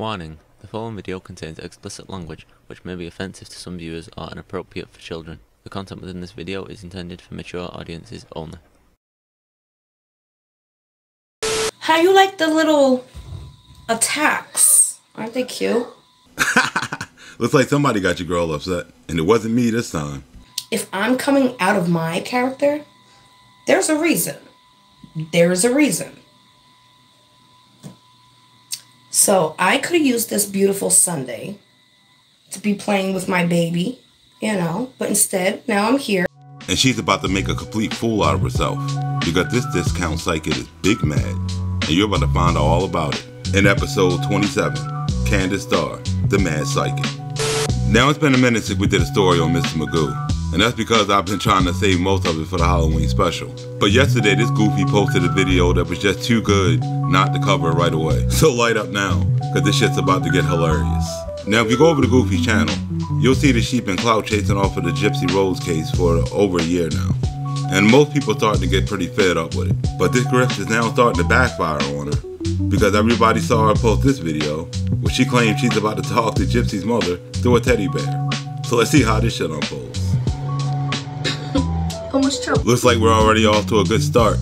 Warning: the following video contains explicit language which may be offensive to some viewers or inappropriate for children. The content within this video is intended for mature audiences only. How you like the little attacks? Aren't they cute? Looks like somebody got your girl upset, and it wasn't me this time. If I'm coming out of my character, there's a reason. There's a reason. So I could have used this beautiful Sunday to be playing with my baby, you know, but instead, now I'm here. And she's about to make a complete fool out of herself because this discount psychic is big mad, and you're about to find out all about it in episode 27, Kandis Starr, the Mad Psychic. Now it's been a minute since we did a story on Mr. Magoo, and that's because I've been trying to save most of it for the Halloween special. But yesterday this goofy posted a video that was just too good not to cover right away. So light up now, because this shit's about to get hilarious. Now if you go over to Goofy's channel, you'll see that she's been clout chasing off of the Gypsy Rose case for over a year now. And most people starting to get pretty fed up with it. But this grift is now starting to backfire on her, because everybody saw her post this video where she claims she's about to talk to Gypsy's mother through a teddy bear. So let's see how this shit unfolds. How much trouble? Looks like we're already off to a good start.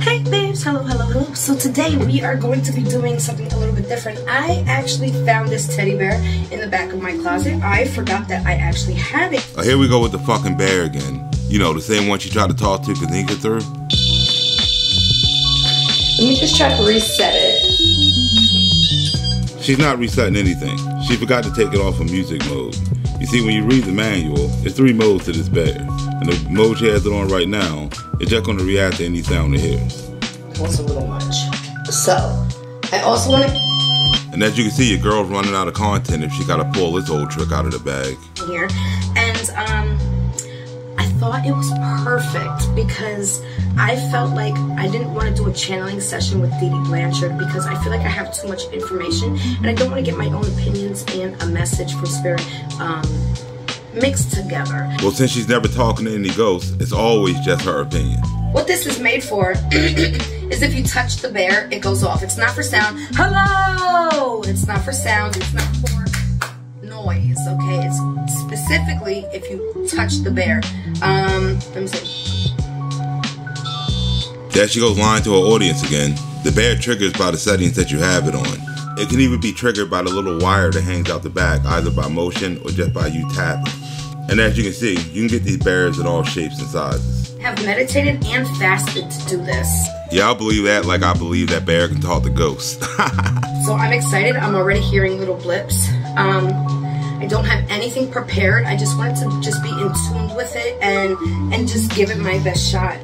Hey babes, hello, hello, hello. So today we are going to be doing something a little bit different. I actually found this teddy bear in the back of my closet. I forgot that I actually had it. Here we go with the fucking bear again. You know, the same one she tried to talk to Kandis through. Let me just try to reset it. She's not resetting anything. She forgot to take it off of music mode. You see, when you read the manual, there's 3 modes to this bear. And the mode she has it on right now, it's just going to react to any sound it hears. Was a little much. So, I also want to... And as you can see, your girl's running out of content if she got to pull this old trick out of the bag. Here. And, I thought it was perfect because I felt like I didn't want to do a channeling session with p.diddy Blanchard because I feel like I have too much information and I don't want to get my own opinions and a message from spirit mixed together. Well, since she's never talking to any ghosts, it's always just her opinion. What this is made for is if you touch the bear, it goes off. It's not for sound. Hello! It's not for sound. It's not for noise, okay? It's specifically if you touch the bear. Let me see. There she goes lying to her audience again. The bear triggers by the settings that you have it on. It can even be triggered by the little wire that hangs out the back, either by motion or just by you tapping. And as you can see, you can get these bears in all shapes and sizes. Have meditated and fasted to do this. Yeah, I believe that like I believe that bear can talk to ghosts. So I'm excited. I'm already hearing little blips. I don't have anything prepared. I just wanted to just be in tune with it and just give it my best shot.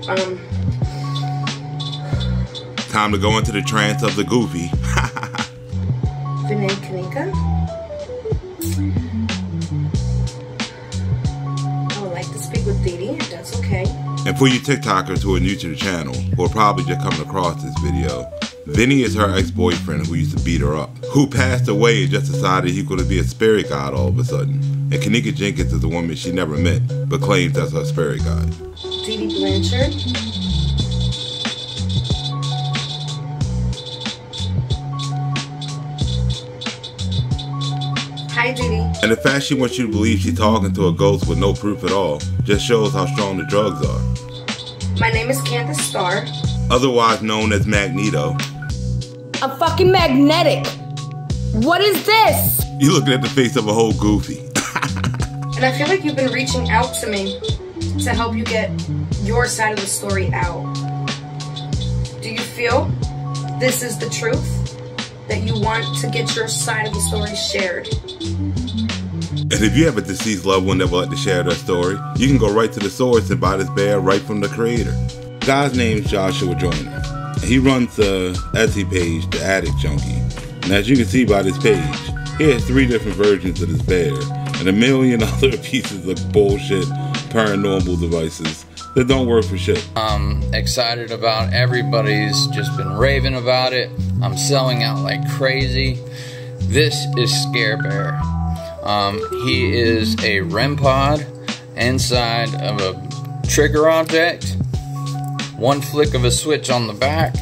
Time to go into the trance of the goofy. Vinay Kanika. I would like to speak with p.diddy, if that's okay. And for you TikTokers who are new to the channel, who are probably just coming across this video, Vinny is her ex-boyfriend who used to beat her up, who passed away and just decided he could be a spirit guide all of a sudden. And Kanika Jenkins is a woman she never met, but claims that's her spirit guide. p.diddy Blanchard. Hi, p.diddy. And the fact she wants you to believe she's talking to a ghost with no proof at all just shows how strong the drugs are. My name is Kandis Starr. Otherwise known as Magneto. I'm fucking magnetic. What is this? You're looking at the face of a whole goofy. And I feel like you've been reaching out to me to help you get your side of the story out. Do you feel this is the truth? That you want to get your side of the story shared? And if you have a deceased loved one that would like to share their story, you can go right to the source and buy this bear right from the creator. The guy's name is Joshua Joyner. He runs the Etsy page, The Attic Junkie. And as you can see by this page, he has 3 different versions of this bear and a million other pieces of bullshit paranormal devices that don't work for shit. I'm excited about everybody's just been raving about it. I'm selling out like crazy. This is Scare Bear. He is a REM pod inside of a trigger object. One flick of a switch on the back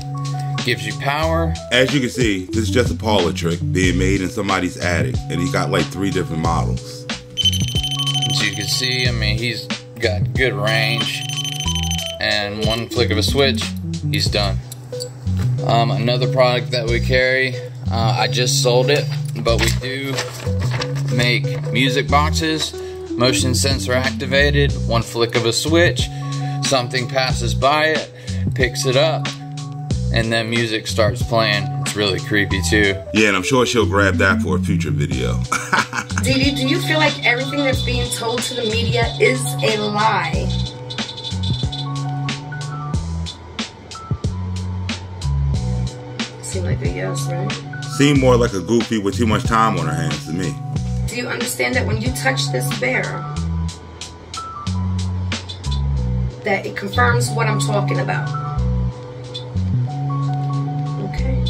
gives you power. As you can see, this is just a parlor trick being made in somebody's attic, and he got like 3 different models. As you can see, I mean, he's got good range, and one flick of a switch, he's done. Another product that we carry, I just sold it, but we do make music boxes, motion sensor activated, one flick of a switch, something passes by it, picks it up, and then music starts playing. It's really creepy too. Yeah, and I'm sure she'll grab that for a future video. Didi, do you feel like everything that's being told to the media is a lie? Seemed like a yes, right? Seemed more like a goofy with too much time on her hands to me. Do you understand that when you touch this bear, that it confirms what I'm talking about? Okay.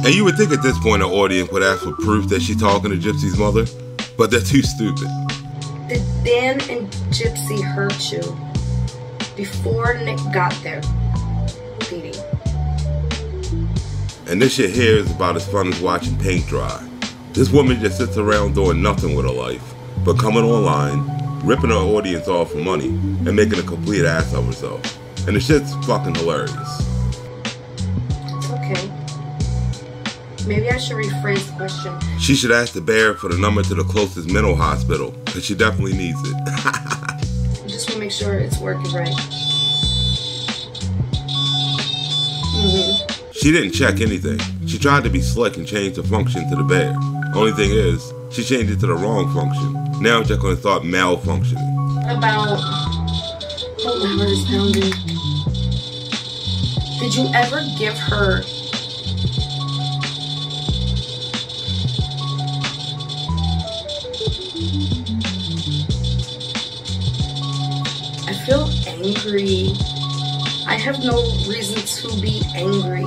And you would think at this point an audience would ask for proof that she's talking to Gypsy's mother, but they're too stupid. Did Dan and Gypsy hurt you before Nick got there, Didi? And this shit here is about as fun as watching paint dry. This woman just sits around doing nothing with her life, but coming online, ripping her audience off for money, and making a complete ass of herself. And the shit's fucking hilarious. It's okay. Maybe I should rephrase the question. She should ask the bear for the number to the closest mental hospital, because she definitely needs it. I just want to make sure it's working right. She didn't check anything. She tried to be slick and change the function to the bear. Only thing is, she changed it to the wrong function. Now it's just going to start malfunctioning. About... Oh, my heart is pounding. Did you ever give her... I feel angry. I have no reason to be angry.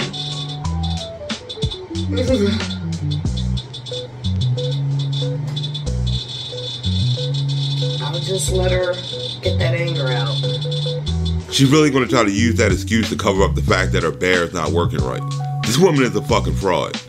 I'll just let her get that anger out. She's really going to try to use that excuse to cover up the fact that her bear is not working right. This woman is a fucking fraud.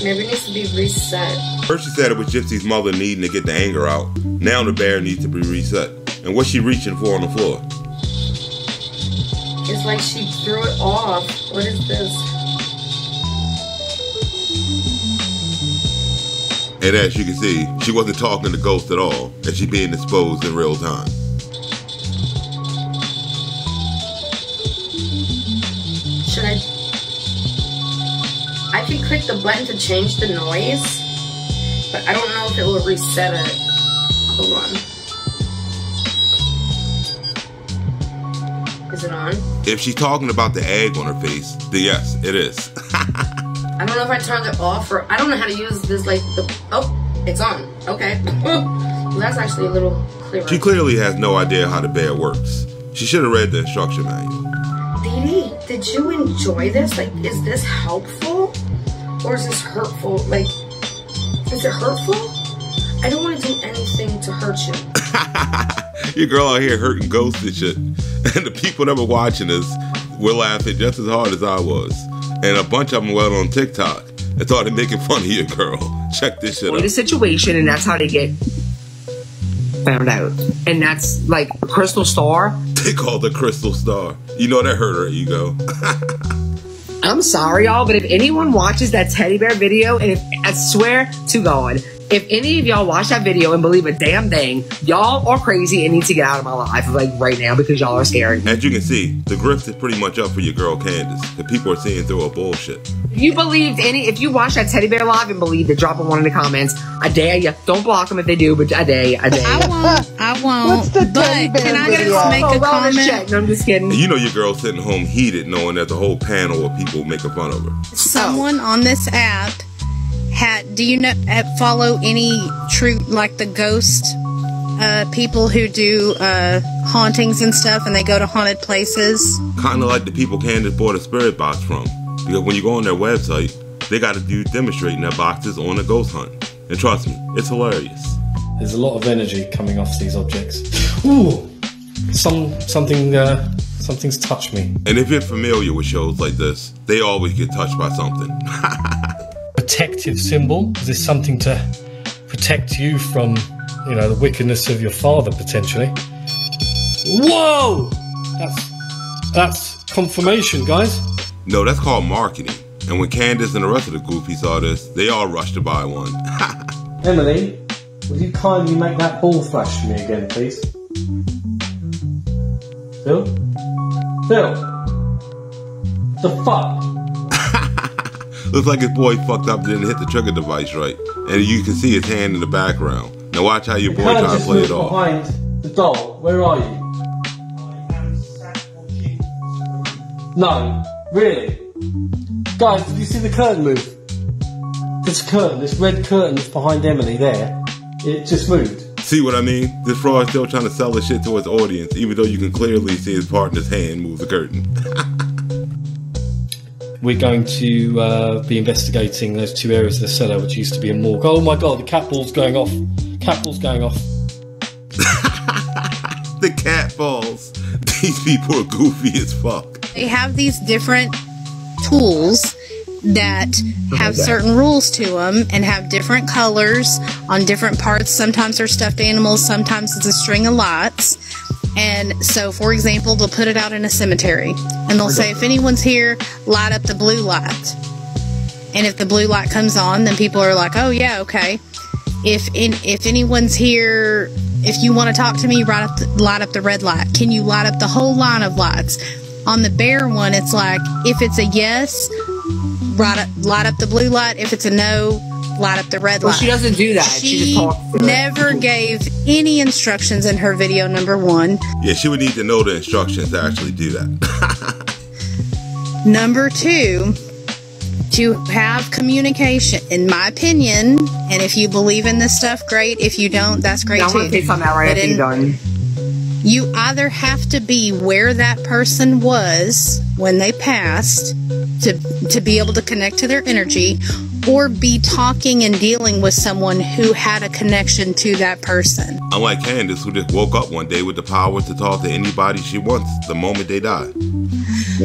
Maybe it needs to be reset. First she said it was Gypsy's mother needing to get the anger out. Now the bear needs to be reset. And what's she reaching for on the floor? It's like she threw it off. What is this? And as you can see, she wasn't talking to Ghost at all, and she's being exposed in real time. Should I can click the button to change the noise, but I don't know if it will reset it. Hold on. Is it on? If she's talking about the egg on her face, then yes, it is. I don't know if I turned it off or I don't know how to use this, like the, oh, it's on. Okay. Well, that's actually a little clearer. She clearly has no idea how the bear works. She should have read the instruction manual. Didi, did you enjoy this? Like, is this helpful? Or is this hurtful? Like, is it hurtful? I don't want to do anything to hurt you. Your girl out here hurting Ghosts and shit. And the people that were watching this were laughing just as hard as I was. And a bunch of them went on TikTok and started making fun of your girl. Check this shit out. The situation, and that's how they get found out. And that's like Crystal Starr. They called her Crystal Starr. You know that hurt her ego. I'm sorry, y'all, but if anyone watches that teddy bear video, and if, I swear to God, if any of y'all watch that video and believe a damn thing, y'all are crazy and need to get out of my life, like right now, because y'all are scared. As you can see, the grift is pretty much up for your girl Kandis. The people are seeing through her bullshit. If you believed if you watch that teddy bear live and believed it, drop one in the comments. I dare you. Don't block them if they do, but I dare you. I won't. What's the but teddy bear can I video? just make a comment? Check. No, I'm just kidding. And you know your girl's sitting home heated knowing there's a whole panel of people making fun of her. Someone on this app do you know follow any true, like the ghost people who do hauntings and stuff, and they go to haunted places? Kind of like the people Kandis bought a spirit box from. Because when you go on their website, they got a dude demonstrating their boxes on a ghost hunt. And trust me, it's hilarious. There's a lot of energy coming off these objects. Ooh, something's touched me. And if you're familiar with shows like this, they always get touched by something. Protective symbol. Is this something to protect you from, the wickedness of your father, potentially? Whoa! That's confirmation, guys. No, that's called marketing. And when Kandis and the rest of the goofy saw this, they all rushed to buy one. Emily, will you kindly make that ball flash for me again, please? Phil? Phil? The fuck? Looks like his boy fucked up, didn't hit the trigger device right. And you can see his hand in the background. Now watch how your boy try to play it off. Behind the doll. Where are you? No, really? Guys, did you see the curtain move? This curtain, this red curtain that's behind Emily there, it just moved. See what I mean? This fraud is still trying to sell the shit to his audience, even though you can clearly see his partner's hand move the curtain. We're going to be investigating those two areas of the cellar, which used to be a morgue. Oh my god, the cat ball's going off. Cat ball's going off. The cat balls. These people are goofy as fuck. They have these different tools that have certain rules to them and have different colors on different parts. Sometimes they're stuffed animals, sometimes it's a string of lights. And so, for example, they'll put it out in a cemetery and they'll say, if anyone's here, light up the blue light. And if the blue light comes on, then people are like, oh yeah, okay. If anyone's here, if you want to talk to me, light up the red light. Can you light up the whole line of lights? On the bear one, it's like, if it's a yes, light up the blue light. If it's a no, light up the red light. Well, she doesn't do that. She just talks. Never gave any instructions in her video number 1. Yeah, she would need to know the instructions to actually do that. Number 2, to have communication, in my opinion, and if you believe in this stuff, great. If you don't, that's great too. I want to say something right after you're done. You either have to be where that person was when they passed to be able to connect to their energy, or be talking and dealing with someone who had a connection to that person. Unlike Kandis, who just woke up one day with the power to talk to anybody she wants the moment they die.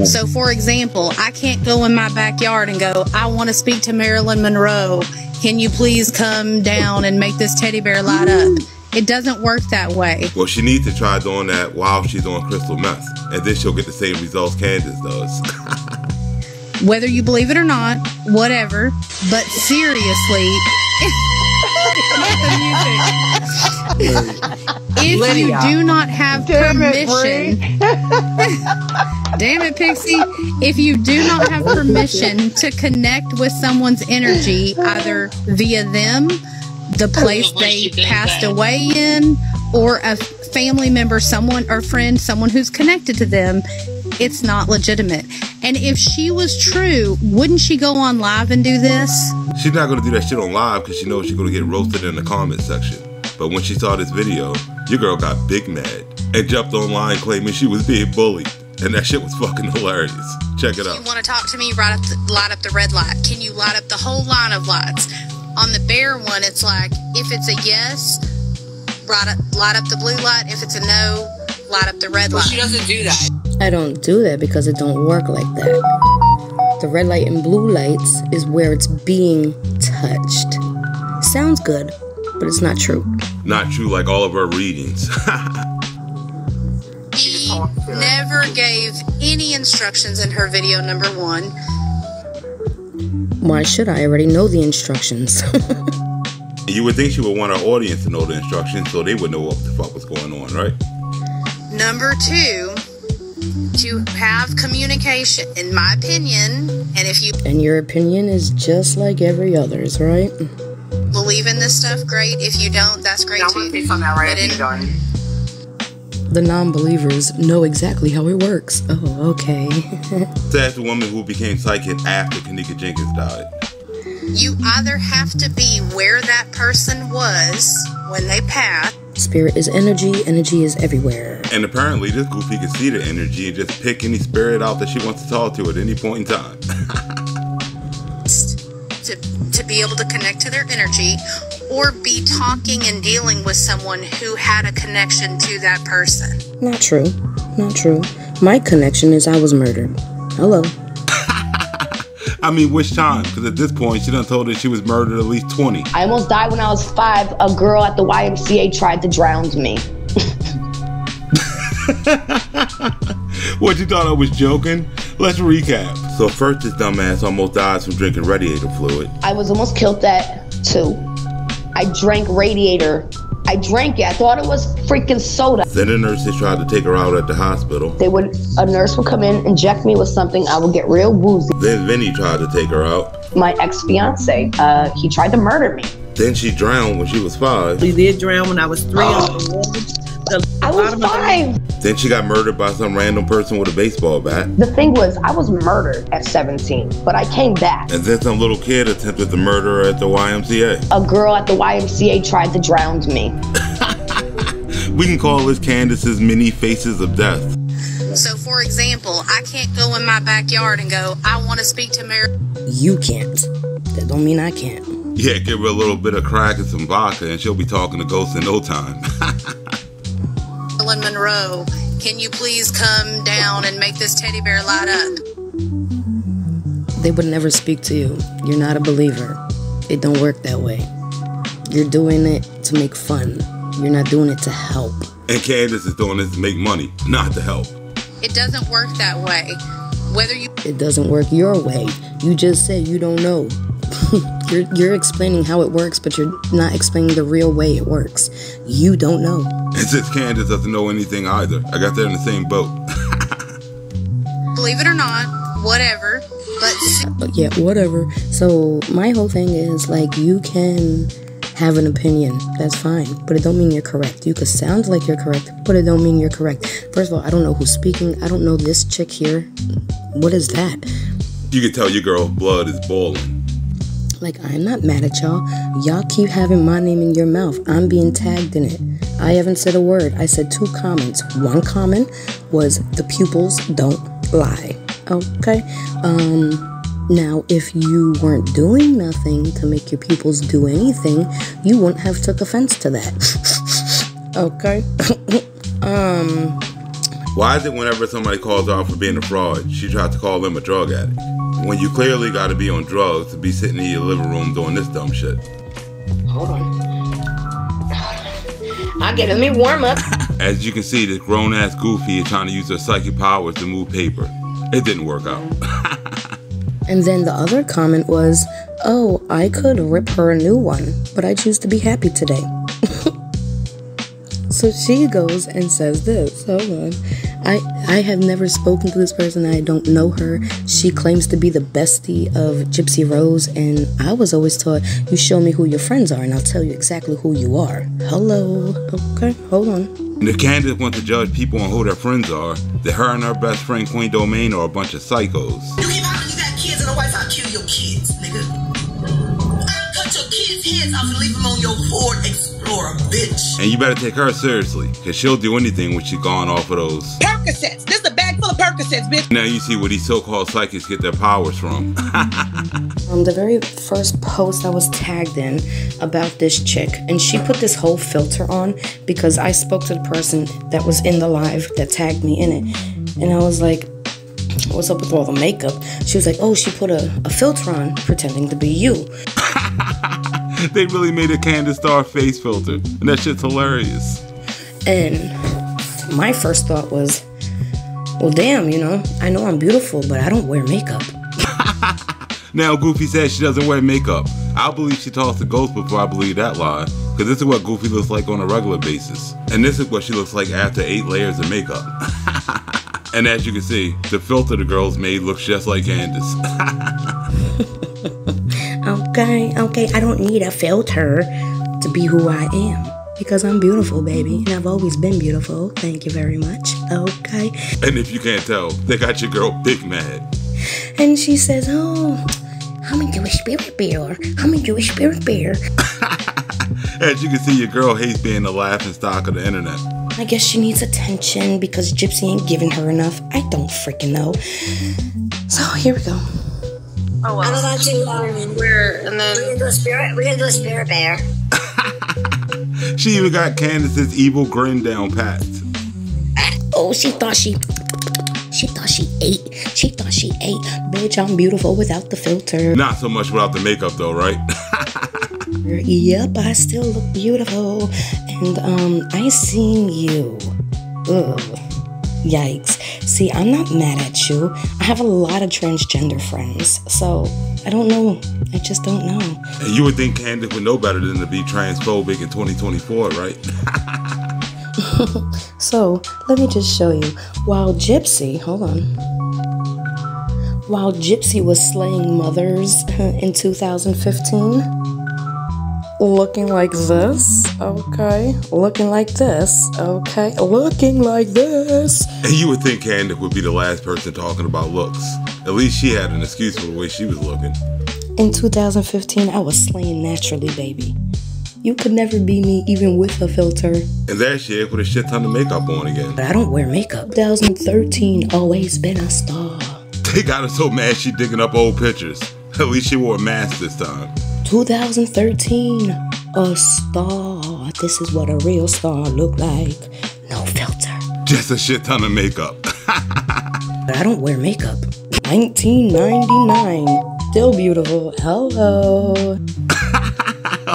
So, for example, I can't go in my backyard and go, I want to speak to Marilyn Monroe. Can you please come down and make this teddy bear light up? It doesn't work that way. Well, she needs to try doing that while she's on crystal meth, and then she'll get the same results Kandis does. Whether you believe it or not, whatever. But seriously, if you do not have permission, damn it, Pixie, if you do not have permission to connect with someone's energy, either via them, the place they passed away in, or a family member, someone or friend, someone who's connected to them, it's not legitimate. And if she was true, wouldn't she go on live and do this? She's not going to do that shit on live because she knows she's going to get roasted in the comment section. But when she saw this video, your girl got big mad and jumped online claiming she was being bullied. And that shit was fucking hilarious. Check it out. If you want to talk to me, light up the red light. Can you light up the whole line of lights? On the bear one, it's like, if it's a yes, light up the blue light. If it's a no, light up the red light. She doesn't do that. I don't do that because it don't work like that. The red light and blue lights is where it's being touched. Sounds good, but it's not true. Not true like all of her readings. She never gave any instructions in her video number 1. Why should I already know the instructions? You would think she would want her audience to know the instructions so they would know what the fuck was going on, right? Number 2, to have communication, in my opinion, and if you... And your opinion is just like every other's, right? Believe in this stuff, great. If you don't, that's great too. I want to say something right after you're done. The non-believers know exactly how it works. Oh, okay. Says the woman who became psychic after Kanika Jenkins died. You either have to be where that person was when they passed. Spirit is energy. Energy is everywhere. And apparently this goofy can see the energy and just pick any spirit out that she wants to talk to at any point in time. to be able to connect to their energy or be talking and dealing with someone who had a connection to that person. Not true. Not true. My connection is I was murdered. Hello. I mean, which time? Because at this point, she done told her she was murdered at least 20. I almost died when I was 5. A girl at the YMCA tried to drown me. What, you thought I was joking? Let's recap. So first, this dumbass almost dies from drinking radiator fluid. I was almost killed at 2. I drank radiator. I drank it. I thought it was freaking soda. Then the nurses tried to take her out at the hospital. A nurse would come in, inject me with something. I would get real woozy. Then Vinny tried to take her out. My ex-fiance, he tried to murder me. Then she drowned when she was 5. She did drown when I was 3. I was 5. Then she got murdered by some random person with a baseball bat. The thing was, I was murdered at 17, but I came back. And then some little kid attempted to murder her at the YMCA. A girl at the YMCA tried to drown me. We can call this Candace's mini faces of death. So, for example, I can't go in my backyard and go, I want to speak to Mary. You can't. That don't mean I can't. Yeah, give her a little bit of crack and some vodka and she'll be talking to ghosts in no time. Marilyn Monroe, can you please come down and make this teddy bear light up? They would never speak to you. You're not a believer. It don't work that way. You're doing it to make fun. You're not doing it to help. And Candace is doing this to make money, not to help. It doesn't work that way. It doesn't work your way. You just said you don't know. You're explaining how it works, but you're not explaining the real way it works. You don't know. And since Candace doesn't know anything either, I got there in the same boat. Believe it or not, whatever. But yeah, whatever. So my whole thing is, like, you can have an opinion. That's fine, but it don't mean you're correct. You could sound like you're correct, but it don't mean you're correct. First of all, I don't know who's speaking. I don't know this chick here. What is that? You can tell your girl's blood is boiling. Like, I'm not mad at y'all. Y'all keep having my name in your mouth. I'm being tagged in it. I haven't said a word. I said 2 comments. One comment was, the pupils don't lie. Okay? Now, if you weren't doing nothing to make your pupils do anything, you wouldn't have took offense to that. Okay? Why is it whenever somebody calls her out for being a fraud, she tries to call them a drug addict? When you clearly got to be on drugs to be sitting in your living room doing this dumb shit. Hold on. I'll get it. Let me warm up. As you can see, this grown-ass Goofy is trying to use her psychic powers to move paper. It didn't work out. And then the other comment was, oh, I could rip her a new one, but I choose to be happy today. So she goes and says this. Hold on. I have never spoken to this person. I don't know her. She claims to be the bestie of Gypsy Rose, and I was always taught, you show me who your friends are and I'll tell you exactly who you are. Hello. Okay, hold on. And if Candace wants to judge people on who their friends are, then her and her best friend Queen Domain are a bunch of psychos. You keep out, you got kids in the White House, kill your kids, nigga. I cut your kids' heads off and leave them on your Ford Explorer, bitch. And you better take her seriously, because she'll do anything when she's gone off of those Percocets. This is a bag full of Percocets, bitch. Now you see where these so-called psychics get their powers from. The very first post I was tagged in about this chick, and she put this whole filter on because I spoke to the person that was in the live that tagged me in it, and I was like, what's up with all the makeup? She was like, oh, she put a filter on pretending to be you. They really made a Kandis Starr face filter, and that shit's hilarious. And my first thought was, well, damn, you know I'm beautiful, but I don't wear makeup. Now Goofy says she doesn't wear makeup. I'll believe she talks to ghosts before I believe that lie, because this is what Goofy looks like on a regular basis. And this is what she looks like after 8 layers of makeup. And as you can see, the filter the girls made looks just like Candace. Okay, I don't need a filter to be who I am, because I'm beautiful, baby, and I've always been beautiful. Thank you very much. Okay. And if you can't tell, they got your girl big mad. And she says, oh, I'm a Jewish spirit bear. I'm a Jewish spirit bear. As you can see, your girl hates being the laughing stock of the internet. I guess she needs attention because Gypsy ain't giving her enough. I don't freaking know. So here we go. Oh well. I'm about to we're gonna do a spirit bear. She even got Candace's evil grin down pat. Oh, she thought she ate. She thought she ate. Bitch, I'm beautiful without the filter. Not so much without the makeup though, right? Yep, I still look beautiful. And I seen you. Ugh. Yikes. See, I'm not mad at you. I have a lot of transgender friends, so I don't know. I just don't know. And you would think Candace would know better than to be transphobic in 2024, right? So, let me just show you. While Gypsy was slaying mothers in 2015, looking like this, okay? Looking like this, okay? Looking like this. And you would think Candace would be the last person talking about looks. At least she had an excuse for the way she was looking. In 2015, I was slaying naturally, baby. You could never be me even with a filter. And that shit with a shit ton of makeup on again. But I don't wear makeup. 2013, always been a star. They got her so mad she digging up old pictures. At least she wore a mask this time. 2013, a star. This is what a real star look like. No filter. Just a shit ton of makeup. But I don't wear makeup. 1999, still beautiful. Hello.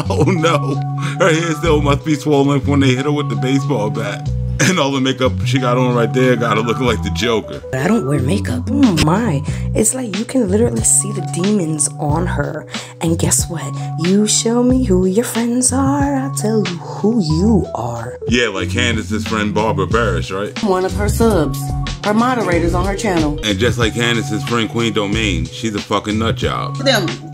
Oh no, her hair still must be swollen when they hit her with the baseball bat. And all the makeup she got on right there got her looking like the Joker. But I don't wear makeup. Oh my, it's like you can literally see the demons on her. And guess what? You show me who your friends are, I'll tell you who you are. Yeah, like Candace's friend Barbara Barish, right? One of her subs. Her moderators on her channel. And just like Candace's friend Queen Domain, she's a fucking nut job.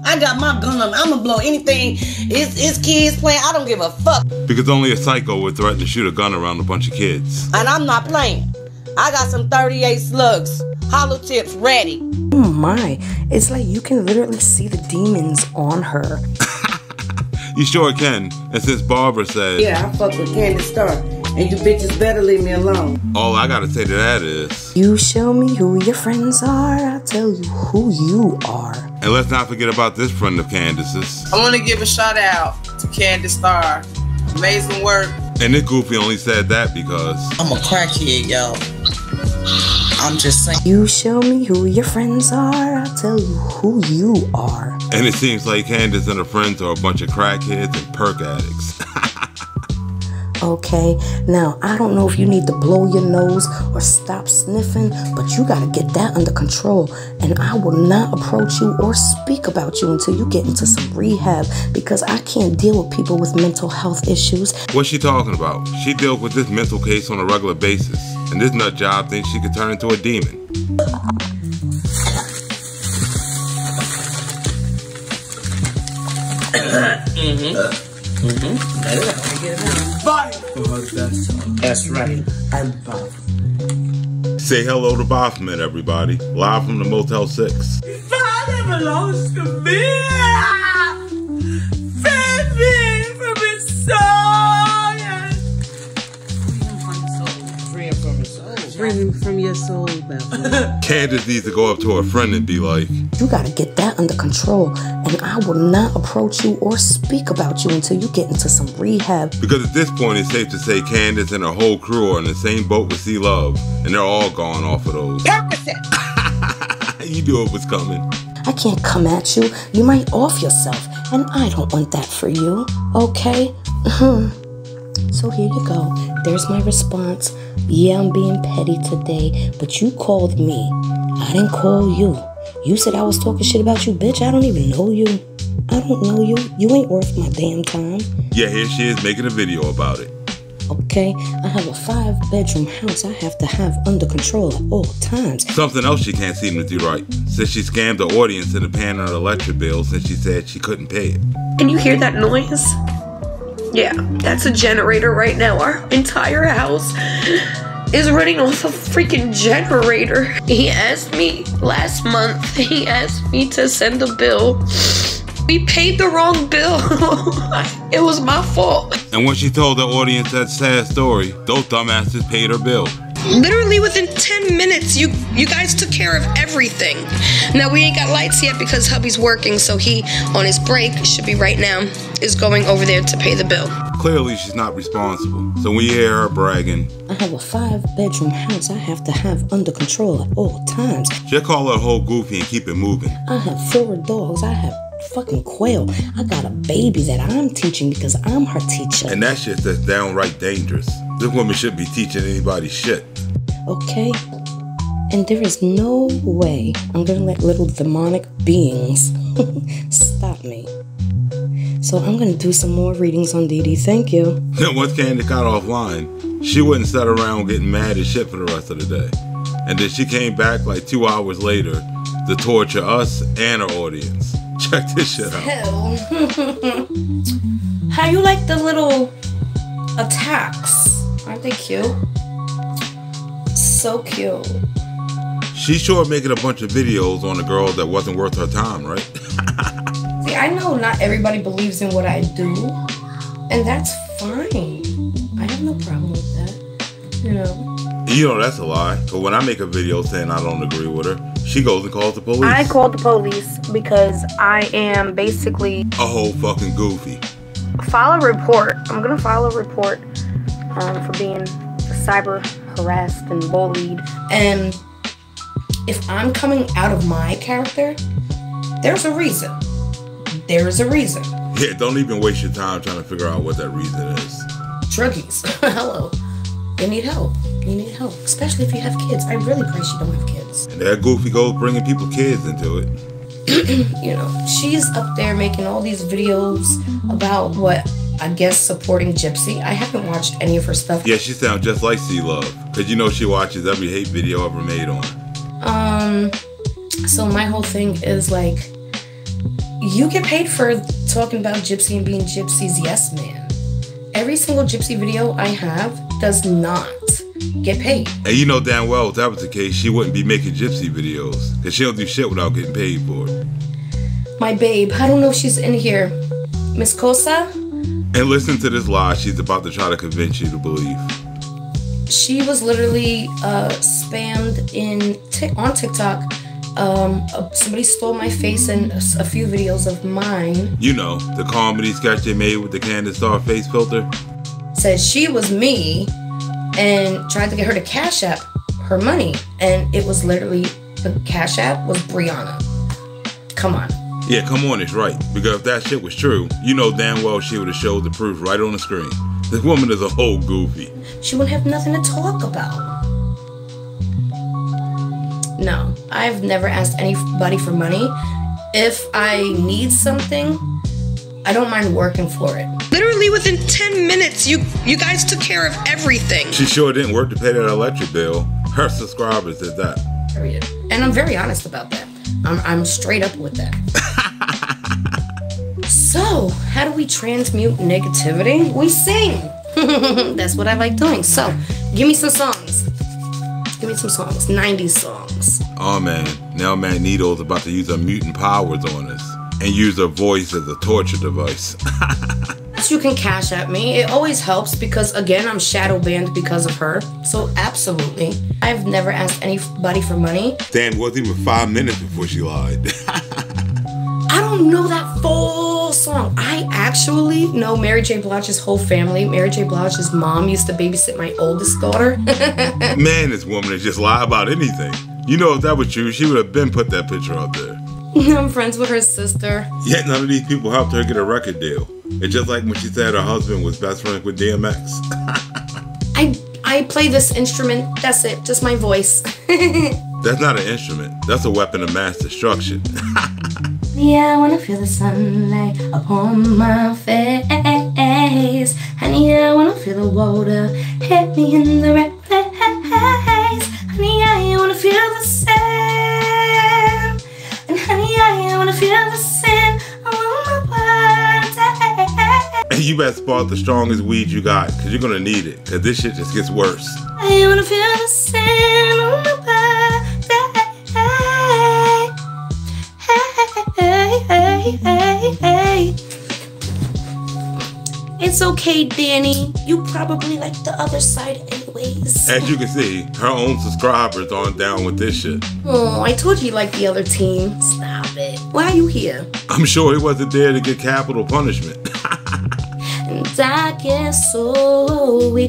I got my gun on me. I'm gonna blow anything. It's kids playing. I don't give a fuck. Because only a psycho would threaten to shoot a gun around a bunch of kids. And I'm not playing. I got some 38 slugs. Hollow tips ready. Oh my, it's like you can literally see the demons on her. You sure can. And since Barbara said, yeah, I fuck with Kandis Starr. And you bitches better leave me alone. All I gotta say to that is, you show me who your friends are, I'll tell you who you are. And let's not forget about this friend of Candace's. I want to give a shout out to Kandis Starr. Amazing work. And this goofy only said that because I'm a crackhead, yo. I'm just saying. You show me who your friends are, I'll tell you who you are. And it seems like Candace and her friends are a bunch of crackheads and perk addicts. Okay, now I don't know if you need to blow your nose or stop sniffing, but you gotta get that under control. And I will not approach you or speak about you until you get into some rehab, because I can't deal with people with mental health issues. What's she talking about? She deals with this mental case on a regular basis, and this nut job thinks she could turn into a demon. That's right. I'm Bob. Say hello to Boffman, everybody. Live from the Motel 6. Father belongs to me. Save me from his soul. Free him from his soul. Free him from your soul, Beth. Candace needs to go up to her friend and be like, you gotta get that under control, and I will not approach you or speak about you until you get into some rehab. Because at this point it's safe to say Candace and her whole crew are in the same boat with C Love, and they're all gone off of those. You knew it was coming. I can't come at you. You might off yourself, and I don't want that for you, okay? So here you go. There's my response. Yeah, I'm being petty today, but you called me. I didn't call you. You said I was talking shit about you, bitch. I don't even know you. I don't know you. You ain't worth my damn time. Yeah, here she is making a video about it. Okay, I have a 5-bedroom house I have to have under control at all times. Something else she can't seem to do right. Since she scammed the audience into paying her electric bill since she said she couldn't pay it. Can you hear that noise? Yeah, that's a generator right now. Our entire house is running off a freaking generator. He asked me last month, he asked me to send a bill. We paid the wrong bill. It was my fault. And when she told the audience that sad story, those dumbasses paid her bill. Literally within 10 minutes, you guys took care of everything. Now, we ain't got lights yet because hubby's working, so he, on his break, should be right now, is going over there to pay the bill. Clearly, she's not responsible. So when you hear her bragging, I have a 5-bedroom house I have to have under control at all times. just call her a whole goofy and keep it moving. I have 4 dogs. I have fucking quail. I got a baby that I'm teaching because I'm her teacher. And that shit that's downright dangerous. This woman shouldn't be teaching anybody shit. Okay? And there is no way I'm gonna let little demonic beings stop me. So I'm gonna do some more readings on Didi. Thank you. Once Candy got offline, she wouldn't sit around getting mad as shit for the rest of the day. And then she came back like 2 hours later to torture us and our audience. Check this shit out. Hell. How you like the little attacks? Aren't they cute? So cute. She sure making a bunch of videos on a girl that wasn't worth her time, right? See, I know not everybody believes in what I do, and that's fine. I have no problem with that, you know. You know that's a lie, because when I make a video saying I don't agree with her, she goes and calls the police. I called the police because I am basically a whole fucking goofy. file a report. I'm gonna file a report for being cyber harassed and bullied. And if I'm coming out of my character, there's a reason. There is a reason. Yeah, don't even waste your time trying to figure out what that reason is. Druggies, hello. You need help. You need help, especially if you have kids. I really pray she don't have kids. And that goofy goes bringing people kids into it. You know, she's up there making all these videos about what I guess supporting Gypsy. I haven't watched any of her stuff. Yeah, she sounds just like C-Love, because you know she watches every hate video ever made on her. So my whole thing is like, you get paid for talking about Gypsy and being Gypsy's yes man. Every single Gypsy video I have does not get paid. And you know damn well if that was the case, she wouldn't be making Gypsy videos, because she don't do shit without getting paid for it. My babe, I don't know if she's in here. Miss Cosa? And listen to this lie she's about to try to convince you to believe. She was literally spammed on TikTok. Somebody stole my face in a few videos of mine. You know, the comedy sketch they made with the Kandis Starr face filter. Said she was me and tried to get her to Cash App her money. And it was literally, the Cash App was Brianna. Come on. Yeah, come on, it's right. Because if that shit was true, you know damn well she would have showed the proof right on the screen. This woman is a whole goofy. She wouldn't have nothing to talk about. No, I've never asked anybody for money. If I need something, I don't mind working for it. Literally within 10 minutes, you guys took care of everything. She sure didn't work to pay that electric bill. Her subscribers did that. Period. And I'm very honest about that. I'm straight up with that. So, how do we transmute negativity? We sing. That's what I like doing. So, give me some songs. Give me some songs. 90s songs. Oh man, now Magneto's about to use her mutant powers on us and use her voice as a torture device. You can cash at me. It always helps because, again, I'm shadow banned because of her. So, absolutely. I've never asked anybody for money. Damn, it wasn't even 5 minutes before she lied. I don't know that full song. I actually know Mary J. Blige's whole family. Mary J. Blige's mom used to babysit my oldest daughter. Man, this woman is just lie about anything. You know, if that was true, she would have been put that picture out there. I'm friends with her sister. Yet none of these people helped her get a record deal. It's just like when she said her husband was best friends with DMX. I play this instrument. That's it. Just my voice. That's not an instrument. That's a weapon of mass destruction. Yeah, I wanna feel the sunlight upon my face. Honey, I wanna feel the water hit me in the right place. Honey, I wanna feel the sand. And honey, I wanna feel the sand on my body. And you better spot the strongest weed you got, because you're gonna need it, because this shit just gets worse. I wanna feel the sand on my body. Hey. It's okay, Danny. You probably like the other side anyways. As you can see, her own subscribers aren't down with this shit. Oh, I told you like the other team. Stop it. Why are you here? I'm sure he wasn't there to get capital punishment. And I guess so. Boy,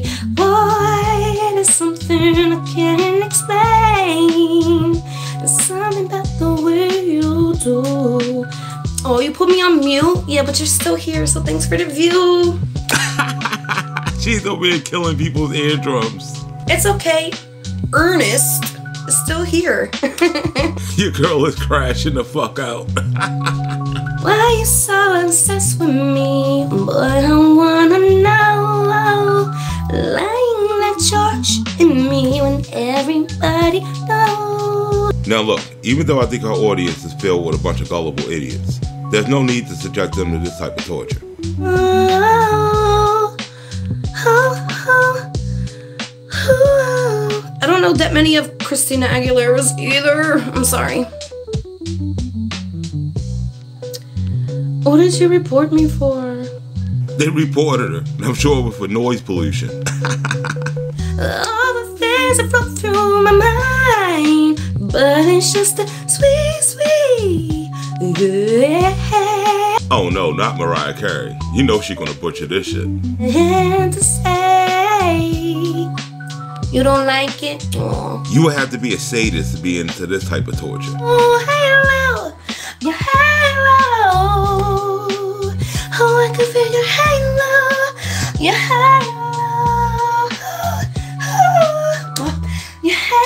there's something I can't explain. There's something about the way you do. Oh, you put me on mute? Yeah, but you're still here, so thanks for the view. She's over here killing people's eardrums. It's okay. Ernest is still here. Your girl is crashing the fuck out. Why you so obsessed with me? But I wanna know. Lying like George and me when everybody knows. Now look, even though I think our audience is filled with a bunch of gullible idiots, there's no need to subject them to this type of torture. I don't know that many of Christina Aguilera's either. I'm sorry. What did you report me for? They reported her, and I'm sure it was for noise pollution. All the things that flow through my mind, but it's just a sweet, sweet, yeah. Oh no, not Mariah Carey. You know she's gonna butcher this shit. And to say, you don't like it? Oh. You would have to be a sadist to be into this type of torture. Oh, halo, your halo. Oh, I can feel your halo, your halo. Oh, your halo.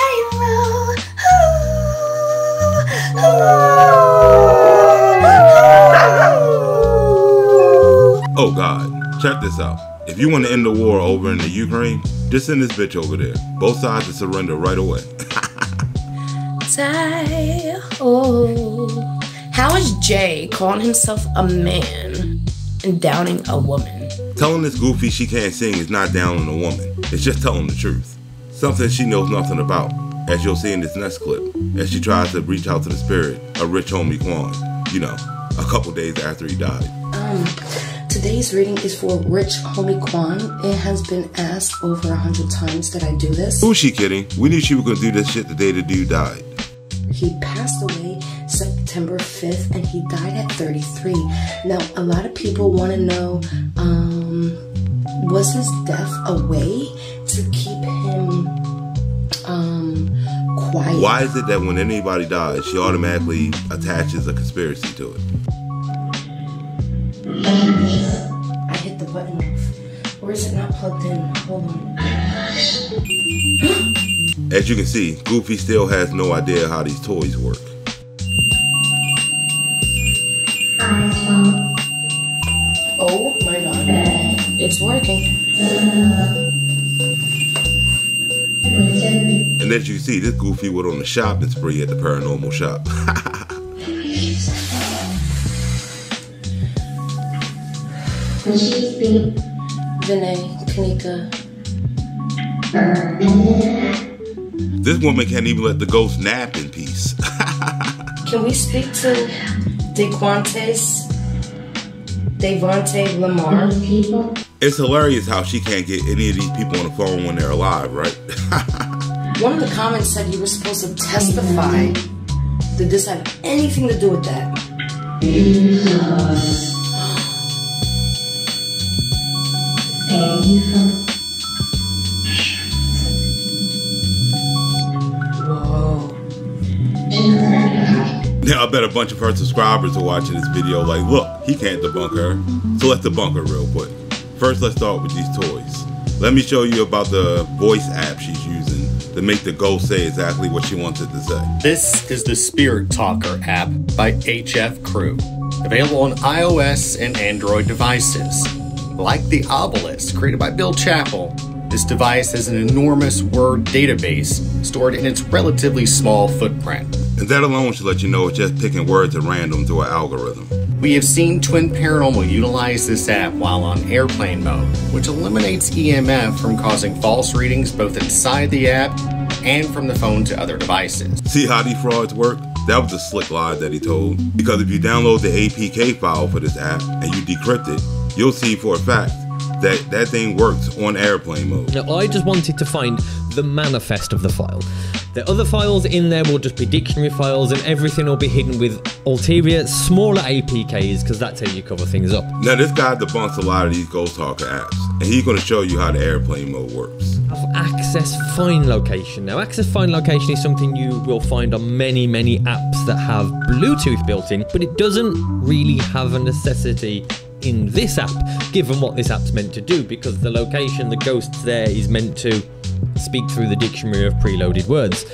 Oh God, check this out. If you want to end the war over in the Ukraine, just send this bitch over there. Both sides to surrender right away. How is Jay calling himself a man and downing a woman? Telling this goofy she can't sing is not downing a woman. It's just telling the truth. Something she knows nothing about, as you'll see in this next clip, as she tries to reach out to the spirit of rich homie Quan, you know, a couple days after he died. Today's reading is for rich homie Quan. It has been asked over 100 times that I do this. Who's she kidding? We knew she was gonna do this shit the day the dude died. He passed away September 5th and he died at 33. Now, a lot of people want to know, was his death a way to keep him quiet? Why is it that when anybody dies, she automatically attaches a conspiracy to it? I hit the button off. Or is it not plugged in? Hold on. As you can see, Goofy still has no idea how these toys work. Oh my God. It's working. And as you can see, this Goofy went on a shopping spree at the paranormal shop. Vinay, Kanika. This woman can't even let the ghost nap in peace. Can we speak to Devontae Lamar? It's hilarious how she can't get any of these people on the phone when they're alive, right? One of the comments said you were supposed to testify. Did this have anything to do with that? Whoa. Now I bet a bunch of her subscribers are watching this video like, look, he can't debunk her. So let's debunk her real quick. First, let's start with these toys. Let me show you about the voice app she's using to make the ghost say exactly what she wants it to say. This is the Spirit Talker app by HF Crew, available on iOS and Android devices. Like the Obelisk created by Bill Chappell, this device has an enormous word database stored in its relatively small footprint. And that alone should let you know it's just picking words at random through an algorithm. We have seen Twin Paranormal utilize this app while on airplane mode, which eliminates EMF from causing false readings both inside the app and from the phone to other devices. See how these frauds work? That was a slick lie that he told. Because if you download the APK file for this app and you decrypt it, you'll see for a fact that thing works on airplane mode. Now, I just wanted to find the manifest of the file. The other files in there will just be dictionary files, and everything will be hidden with ulterior, smaller APKs, because that's how you cover things up. Now, this guy debunks a lot of these Ghost Talker apps, and he's going to show you how the airplane mode works. Access Find Location. Now, Access Find Location is something you will find on many apps that have Bluetooth built in, but it doesn't really have a necessity in this app, given what this app's meant to do, because the location, the ghosts there, is meant to speak through the dictionary of preloaded words.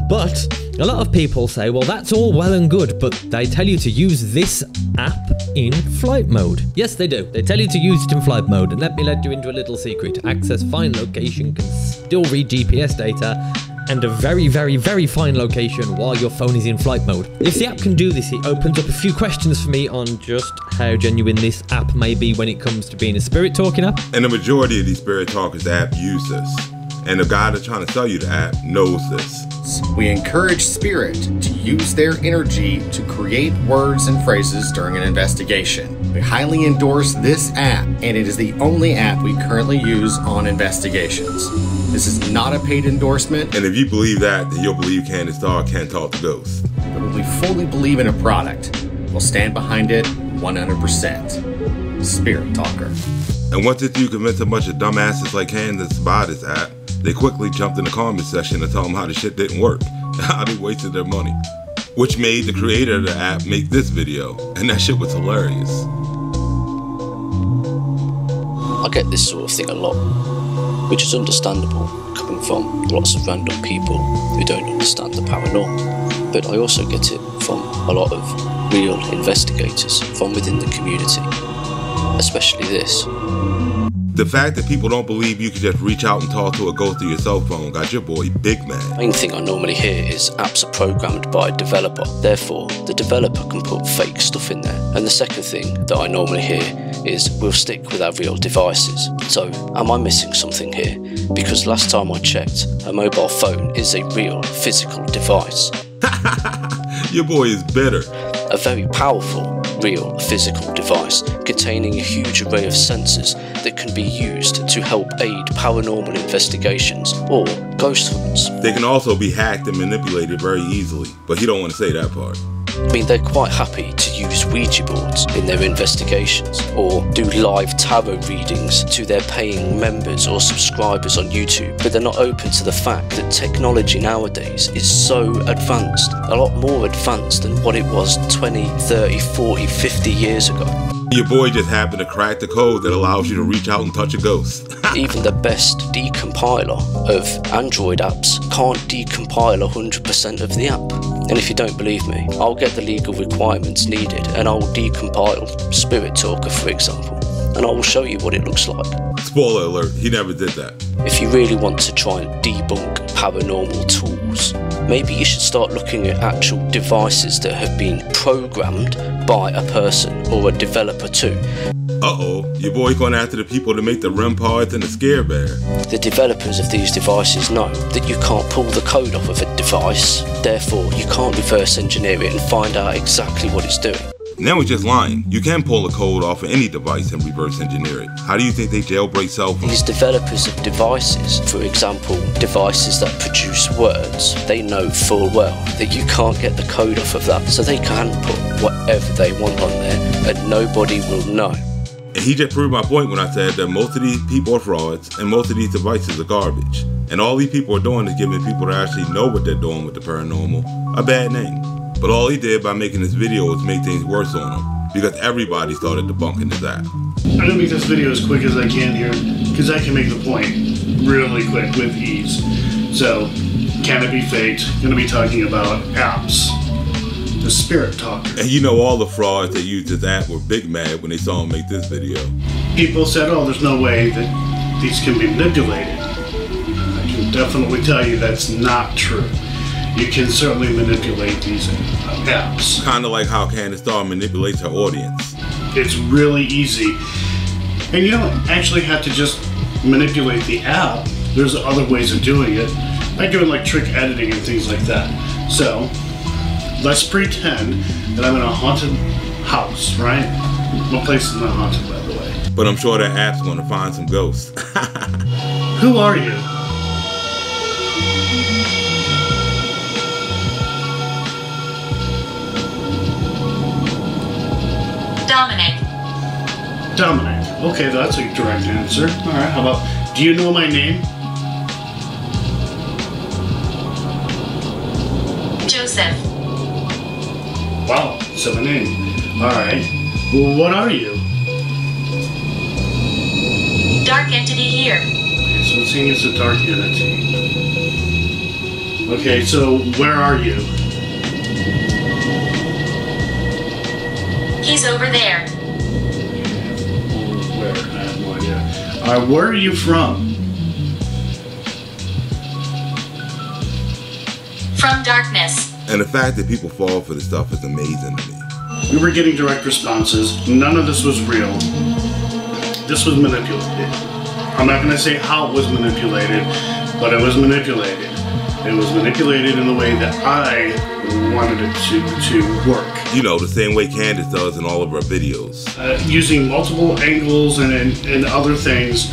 But a lot of people say, well, that's all well and good, but they tell you to use this app in flight mode. Yes, they do. They tell you to use it in flight mode, and let me let you into a little secret. Access Find Location can still read GPS data and a very fine location while your phone is in flight mode. If the app can do this, it opens up a few questions for me on just how genuine this app may be when it comes to being a spirit talking app. And the majority of these spirit talkers app use this. And the guy that's trying to sell you the app knows this. We encourage spirit to use their energy to create words and phrases during an investigation. We highly endorse this app, and it is the only app we currently use on investigations. This is not a paid endorsement. And if you believe that, then you'll believe Kandis Starr can't talk to ghosts. But when we fully believe in a product, we'll stand behind it 100%. Spirit Talker. And once you convince a bunch of dumbasses like Kandis to buy this app, they quickly jumped in the comment section to tell them how the shit didn't work, how they wasted their money. Which made the creator of the app make this video, and that shit was hilarious. I get this sort of thing a lot, which is understandable, coming from lots of random people who don't understand the paranormal. But I also get it from a lot of real investigators from within the community, especially this. The fact that people don't believe you can just reach out and talk to a ghost through your cell phone got your boy big mad. The main thing I normally hear is apps are programmed by a developer, therefore the developer can put fake stuff in there. And the second thing that I normally hear is we'll stick with our real devices. So am I missing something here? Because last time I checked, a mobile phone is a real physical device. Your boy is bitter. A very powerful, real physical device containing a huge array of sensors that can be used to help aid paranormal investigations or ghost hunts. They can also be hacked and manipulated very easily, but he don't want to say that part. I mean, they're quite happy to use Ouija boards in their investigations or do live tarot readings to their paying members or subscribers on YouTube, but they're not open to the fact that technology nowadays is so advanced, a lot more advanced than what it was 20, 30, 40, 50 years ago. Your boy just happened to crack the code that allows you to reach out and touch a ghost. Even the best decompiler of Android apps can't decompile 100% of the app. And if you don't believe me, I'll get the legal requirements needed and I'll decompile Spirit Talker, for example, and I will show you what it looks like. Spoiler alert, he never did that. If you really want to try and debunk paranormal tools, maybe you should start looking at actual devices that have been programmed by a person or a developer too. Uh-oh, your boy going after the people to make the REM pods and the Scare Bear. The developers of these devices know that you can't pull the code off of a device, therefore you can't reverse engineer it and find out exactly what it's doing. Now he's just lying. You can pull the code off of any device and reverse engineer it. How do you think they jailbreak cell phones? These developers of devices, for example, devices that produce words, they know full well that you can't get the code off of that, so they can put whatever they want on there and nobody will know. And he just proved my point when I said that most of these people are frauds and most of these devices are garbage. And all these people are doing is giving people that actually know what they're doing with the paranormal a bad name. But all he did by making this video was make things worse on him, because everybody started debunking his app. I'm going to make this video as quick as I can here, because I can make the point really quick with ease. So, can it be faked? Going to be talking about apps. The Spirit Talker. And you know all the frauds that used his app were big mad when they saw him make this video. People said, oh, there's no way that these can be manipulated. I can definitely tell you that's not true. You can certainly manipulate these apps. Kind of like how Kandis Starr manipulates her audience. It's really easy. And you don't actually have to just manipulate the app. There's other ways of doing it, by doing like trick editing and things like that. So, let's pretend that I'm in a haunted house, right? My place is not haunted, by the way. But I'm sure that app's gonna find some ghosts. Who are you? Dominic. Dominic. Okay, that's a direct answer. Alright, how about, do you know my name? Joseph. Wow, so my name. Alright. Well, what are you? Dark entity here. Okay, so it's saying it's a dark entity. Okay, so where are you? He's over there. Where? I have no idea. Alright, where are you from? From darkness. And the fact that people fall for this stuff is amazing to me. We were getting direct responses. None of this was real. This was manipulated. I'm not going to say how it was manipulated, but it was manipulated. It was manipulated in the way that I wanted it to work. You know, the same way Kandis does in all of her videos. Using multiple angles and other things,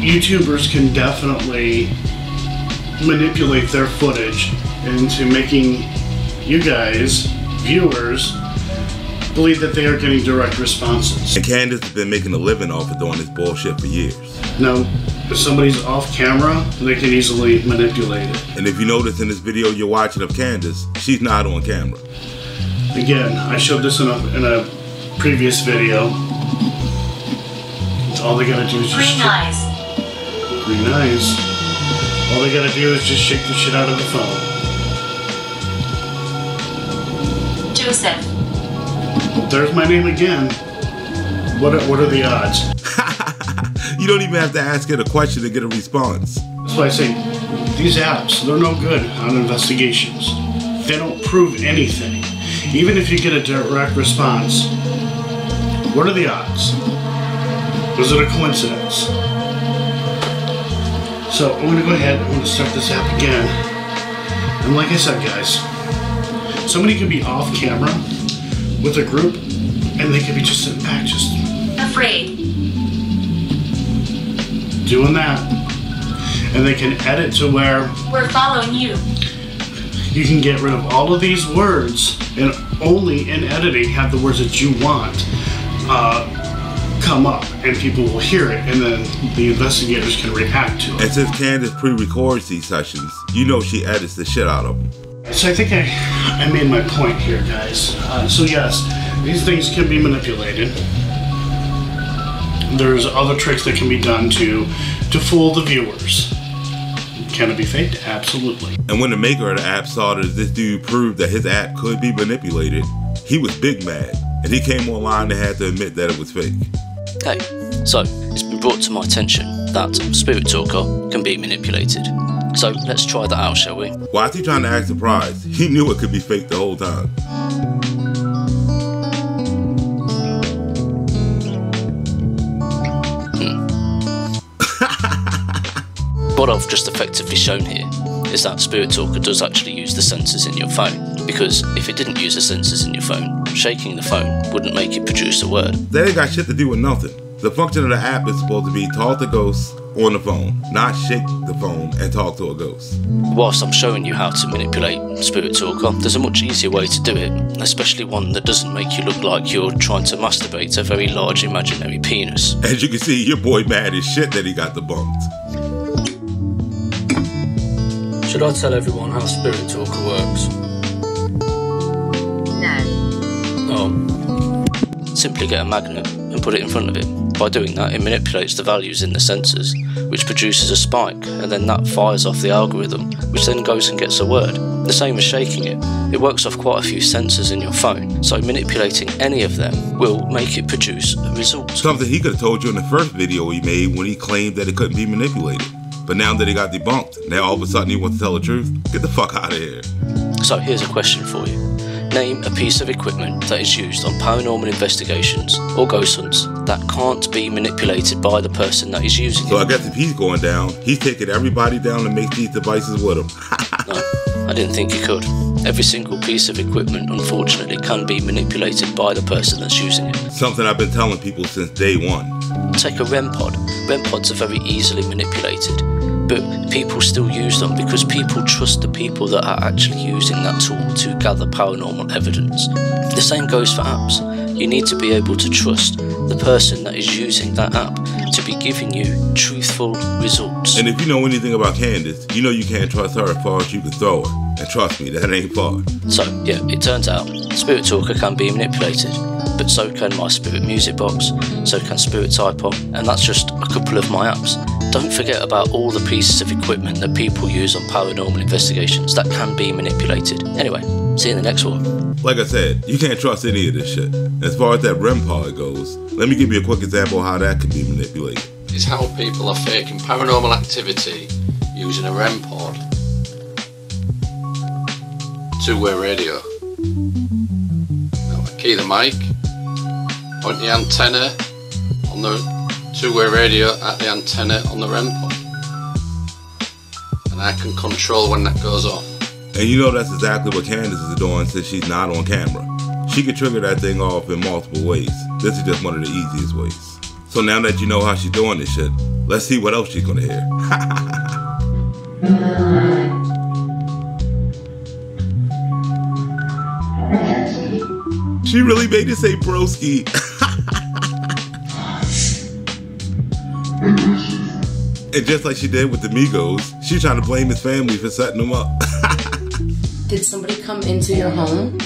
YouTubers can definitely manipulate their footage into making you guys, viewers, believe that they are getting direct responses. And Kandis has been making a living off of doing this bullshit for years. Now, if somebody's off camera, they can easily manipulate it. And if you notice in this video you're watching of Kandis, she's not on camera. Again, I showed this in a previous video. All they gotta do is just Green eyes. Green eyes. All they gotta do is just shake the shit out of the phone. Joseph. There's my name again. What are the odds? You don't even have to ask it a question to get a response. That's why I say, these apps, they're no good on investigations. They don't prove anything. Even if you get a direct response, what are the odds? Was it a coincidence? So I'm gonna go ahead, I'm gonna start this app again. And like I said, guys, somebody could be off camera with a group and they could be just sitting back, just afraid. Doing that. And they can edit to where we're following you. You can get rid of all of these words and only in editing have the words that you want come up and people will hear it and then the investigators can react to it. And since Kandis pre-records these sessions, you know she edits the shit out of them. So I think I made my point here, guys. So yes, these things can be manipulated. There's other tricks that can be done to fool the viewers. Can it be faked? Absolutely. And when the maker of the app saw that this dude proved that his app could be manipulated, he was big mad. And he came online and had to admit that it was fake. Hey, so it's been brought to my attention that Spirit Talker can be manipulated. So let's try that out, shall we? Why is he trying to act surprised? He knew it could be fake the whole time. What I've just effectively shown here is that Spirit Talker does actually use the sensors in your phone. Because if it didn't use the sensors in your phone, shaking the phone wouldn't make it produce a word. That ain't got shit to do with nothing. The function of the app is supposed to be talk to ghosts on the phone, not shake the phone and talk to a ghost. Whilst I'm showing you how to manipulate Spirit Talker, there's a much easier way to do it, especially one that doesn't make you look like you're trying to masturbate a very large imaginary penis. As you can see, your boy mad as shit that he got debunked. Should I tell everyone how Spirit Talker works? No. Oh. Simply get a magnet and put it in front of it. By doing that, it manipulates the values in the sensors, which produces a spike, and then that fires off the algorithm, which then goes and gets a word. The same as shaking it. It works off quite a few sensors in your phone, so manipulating any of them will make it produce a result. Something he could have told you in the first video he made when he claimed that it couldn't be manipulated. But now that he got debunked, now all of a sudden he wants to tell the truth? Get the fuck out of here. So here's a question for you. Name a piece of equipment that is used on paranormal investigations or ghost hunts that can't be manipulated by the person that is using it. So I guess if he's going down, he's taking everybody down and makes these devices with him. No, I didn't think you could. every single piece of equipment, unfortunately, can be manipulated by the person that's using it. Something I've been telling people since day one. Take a REM pod. REM pods are very easily manipulated, but people still use them because people trust the people that are actually using that tool to gather paranormal evidence. The same goes for apps. You need to be able to trust the person that is using that app to be giving you truthful results. And if you know anything about Kandis, you know you can't trust her as far as you can throw her. And trust me, that ain't far. So, yeah, it turns out Spirit Talker can be manipulated, but so can my Spirit Music Box, so can Spirit Typon, and that's just a couple of my apps. Don't forget about all the pieces of equipment that people use on paranormal investigations that can be manipulated. Anyway, see you in the next one. Like I said, you can't trust any of this shit. As far as that REM pod goes, let me give you a quick example of how that can be manipulated. It's how people are faking paranormal activity using a REM pod. Two-way radio. Now key the mic, point the antenna on the two-way radio at the antenna on the REM pod, and I can control when that goes off. And you know that's exactly what Kandis is doing since she's not on camera. She can trigger that thing off in multiple ways. This is just one of the easiest ways. So now that you know how she's doing this shit, let's see what else she's gonna hear. She really made it say broski. And just like she did with the Migos, she's trying to blame his family for setting them up. Did somebody come into your home?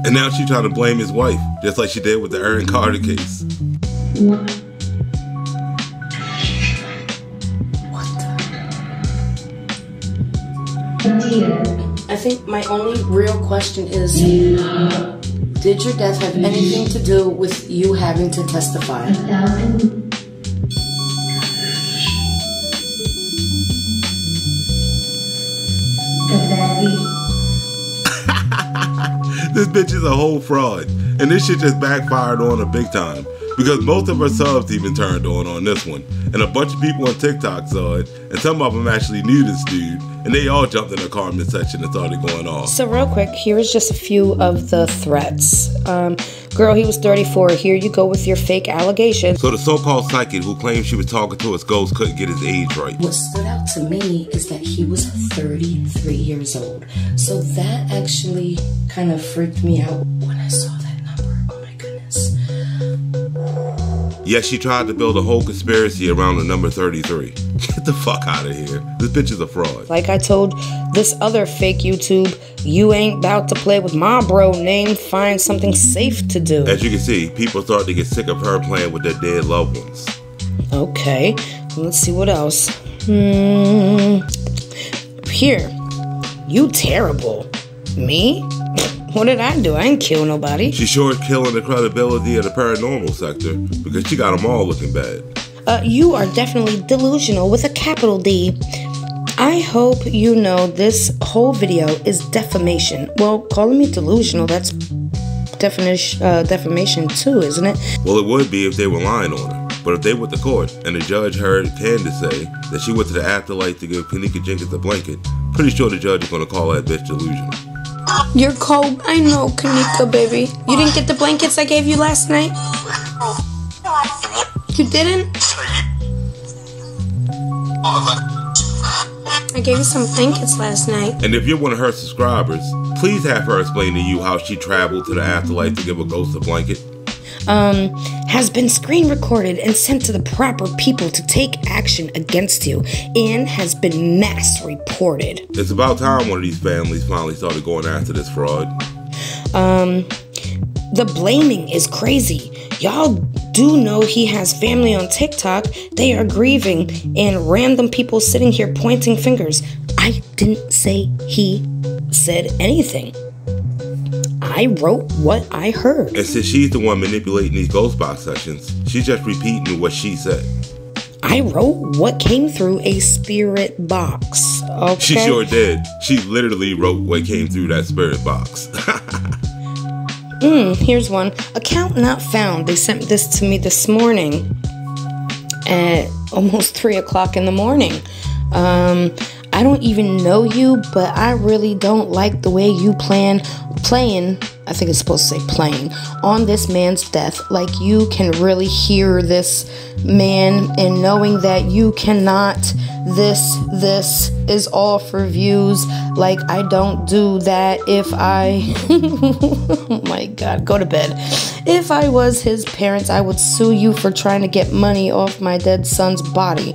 And now she's trying to blame his wife, just like she did with the Aaron Carter case. I think my only real question is, did your death have anything to do with you having to testify? This bitch is a whole fraud, and this shit just backfired on her big time, because most of her subs even turned on this one, and a bunch of people on TikTok saw it, and some of them actually knew this dude, and they all jumped in the comment section and started going off. So real quick, here is just a few of the threats. Girl, he was 34. Here you go with your fake allegations. So the so-called psychic who claimed she was talking to his ghost couldn't get his age right. What stood out to me is that he was 33 years old. So that actually kind of freaked me out when I saw that number. Oh my goodness. Yes, she tried to build a whole conspiracy around the number 33. Get the fuck out of here. This bitch is a fraud. Like I told this other fake YouTube, you ain't about to play with my bro name. Find something safe to do. As you can see, people start to get sick of her playing with their dead loved ones. Okay, let's see what else. Here, you terrible. Me? What did I do? I didn't kill nobody. She sure is killing the credibility of the paranormal sector because she got them all looking bad. You are definitely delusional with a capital D. I hope you know this whole video is defamation. Well, calling me delusional, that's defamation too, isn't it? Well, it would be if they were lying on her. But if they went to court and the judge heard Kandis say that she went to the afterlife to give Kanika Jenkins a blanket, pretty sure the judge is going to call that bitch delusional. You're cold. I know, Kanika, baby. You didn't get the blankets I gave you last night? You didn't? I gave you some blankets last night. And if you're one of her subscribers, please have her explain to you how she traveled to the afterlife to give a ghost a blanket. Has been screen recorded and sent to the proper people to take action against you, and has been mass reported. It's about time one of these families finally started going after this fraud. The blaming is crazy. Y'all do know he has family on TikTok. They are grieving, and random people sitting here pointing fingers. I didn't say he said anything. I wrote what I heard. And since she's the one manipulating these ghost box sessions, she's just repeating what she said. I wrote what came through a spirit box. Okay? She sure did. She literally wrote what came through that spirit box. Here's one. Account not found. They sent this to me this morning at almost 3 o'clock in the morning. I don't even know you, but I really don't like the way you playing, I think it's supposed to say playing, on this man's death. Like, you can really hear this man, and knowing that you cannot, this is all for views. Like, I don't do that. If I oh my god, go to bed. If I was his parents, I would sue you for trying to get money off my dead son's body.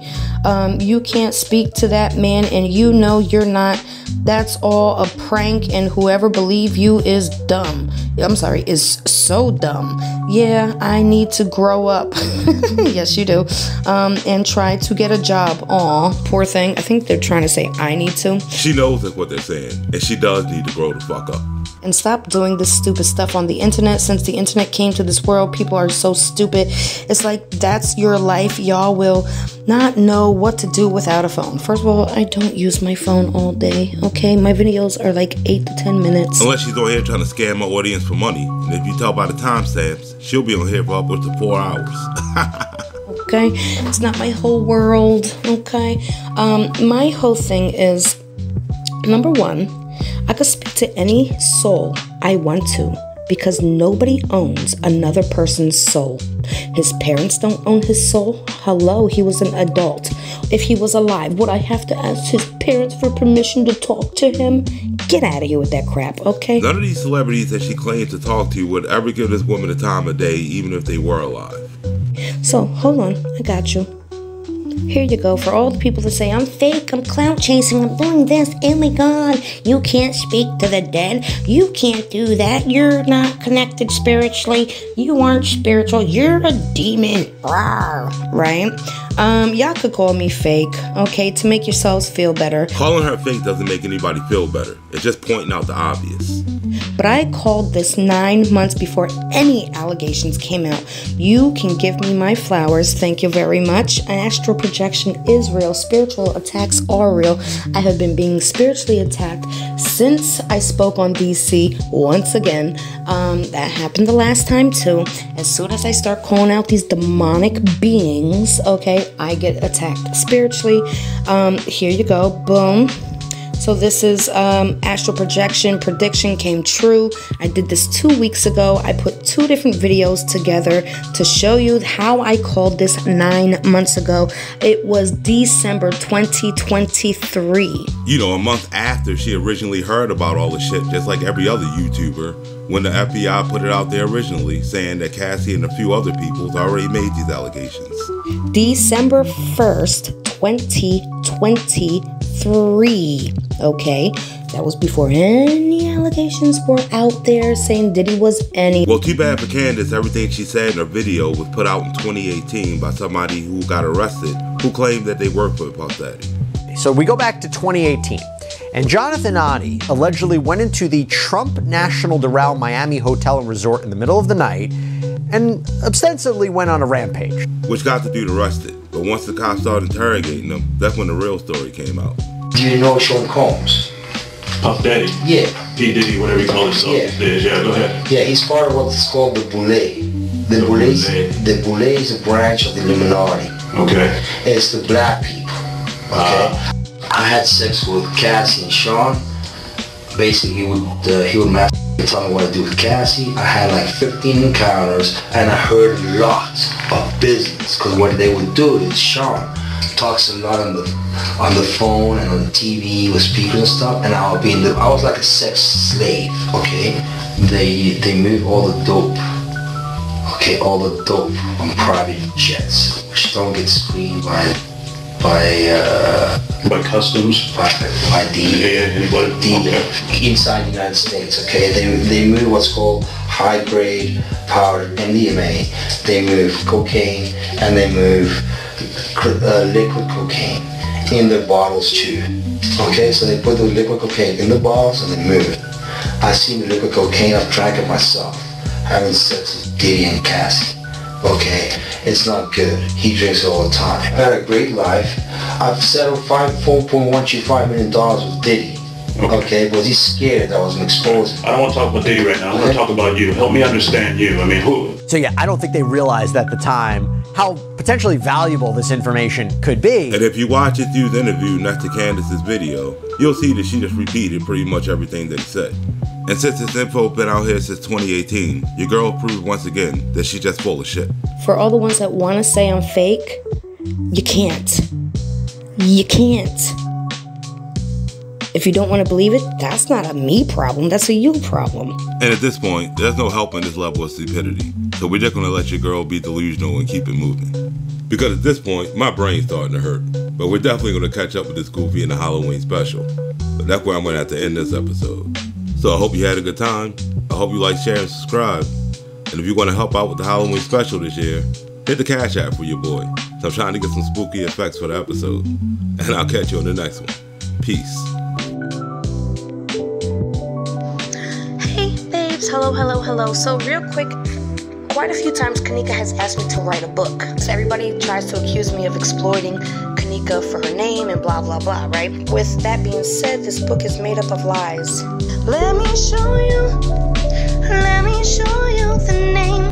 You can't speak to that man, and you know you're not. That's all a prank, and whoever believe you is dumb. I'm sorry, is so dumb. Yeah, I need to grow up. Yes, you do. And try to get a job. Aw, poor thing. I think they're trying to say I need to. She knows that's what they're saying, and she does need to grow the fuck up. And stop doing this stupid stuff on the internet. Since the internet came to this world, people are so stupid. It's like, that's your life. Y'all will not know what to do without a phone. First of all, I don't use my phone all day, okay? My videos are like 8 to 10 minutes. Unless she's on here trying to scam my audience for money. And if you tell by the timestamps, she'll be on here for upwards of 4 hours. Okay? It's not my whole world, okay? My whole thing is, number one, I could speak to any soul I want to, because nobody owns another person's soul. His parents don't own his soul. Hello, he was an adult. If he was alive, would I have to ask his parents for permission to talk to him? Get out of here with that crap, okay? None of these celebrities that she claims to talk to would ever give this woman the time of day, even if they were alive. So, hold on, I got you. Here you go. For all the people that say, I'm fake, I'm clout chasing, I'm doing this, oh my god, you can't speak to the dead, you can't do that, you're not connected spiritually, you aren't spiritual, you're a demon, right? Y'all could call me fake, okay, to make yourselves feel better. Calling her fake doesn't make anybody feel better. It's just pointing out the obvious. But I called this 9 months before any allegations came out. You can give me my flowers, thank you very much. Astral projection is real. Spiritual attacks are real. I have been being spiritually attacked since I spoke on DC once again. That happened the last time too. As soon as I start calling out these demonic beings, okay, I get attacked spiritually. Here you go, boom. So this is astral projection. Prediction came true. I did this 2 weeks ago. I put 2 different videos together to show you how I called this 9 months ago. It was December 2023. You know, a month after she originally heard about all the shit, just like every other YouTuber, when the FBI put it out there originally, saying that Cassie and a few other people already made these allegations. December 1st, 2023. Okay, that was before any allegations were out there saying Diddy was any. Well, too bad for Kandis. Everything she said in her video was put out in 2018 by somebody who got arrested, who claimed that they worked for Puff Daddy. So we go back to 2018, and Jonathan Oddie allegedly went into the Trump National Doral Miami Hotel and Resort in the middle of the night and ostensibly went on a rampage. Which got the dude arrested. But once the cops started interrogating him, that's when the real story came out. Do you know Sean Combs? Puff Daddy? Yeah. p.diddy, whatever you call himself. Yeah, go ahead. Yeah, he's part of what's called the Boule. The Boule is a branch of the Illuminati. Okay. It's the black people. Okay. I had sex with Cassie and Sean. Basically, he would tell me what to do with Cassie. I had like 15 encounters, and I heard lots of business. Because what they would do is Sean talks a lot on the phone and on the TV with speakers and stuff, and I was like a sex slave. Okay, they move all the dope. Okay, all the dope on private jets, which don't get screened by customs, by inside the United States. Okay, they move what's called high grade powder MDMA. They move cocaine, and they move liquid cocaine in their bottles too. Okay, so they put the liquid cocaine in the bottles and they move it. I've seen the liquid cocaine. I've drank it myself, having sex with Diddy and Cassie. Okay, it's not good. He drinks it all the time. I've had a great life. I've settled $4.125 million with Diddy. Okay, but he's scared that I was gonna expose him. I don't want to talk about Diddy right now. I want to talk about you. Help me understand you. I mean, who? So yeah, I don't think they realized at the time how potentially valuable this information could be. And if you watch Ithu's interview next to Kandis's video, you'll see that she just repeated pretty much everything that he said. And since this info been out here since 2018, your girl proved once again that she's just full of shit. For all the ones that want to say I'm fake, you can't. You can't. If you don't want to believe it, that's not a me problem, that's a you problem. And at this point, there's no helping this level of stupidity. So we're just going to let your girl be delusional and keep it moving. Because at this point, my brain's starting to hurt. But we're definitely going to catch up with this goofy in the Halloween special. But that's where I'm going to have to end this episode. So I hope you had a good time. I hope you like, share, and subscribe. And if you want to help out with the Halloween special this year, hit the Cash App for your boy. So I'm trying to get some spooky effects for the episode. And I'll catch you on the next one. Peace. Hey babes, hello. So real quick, quite a few times Kanika has asked me to write a book. So everybody tries to accuse me of exploiting Kanika for her name and blah blah blah, right? With that being said, this book is made up of lies. Let me show you the name.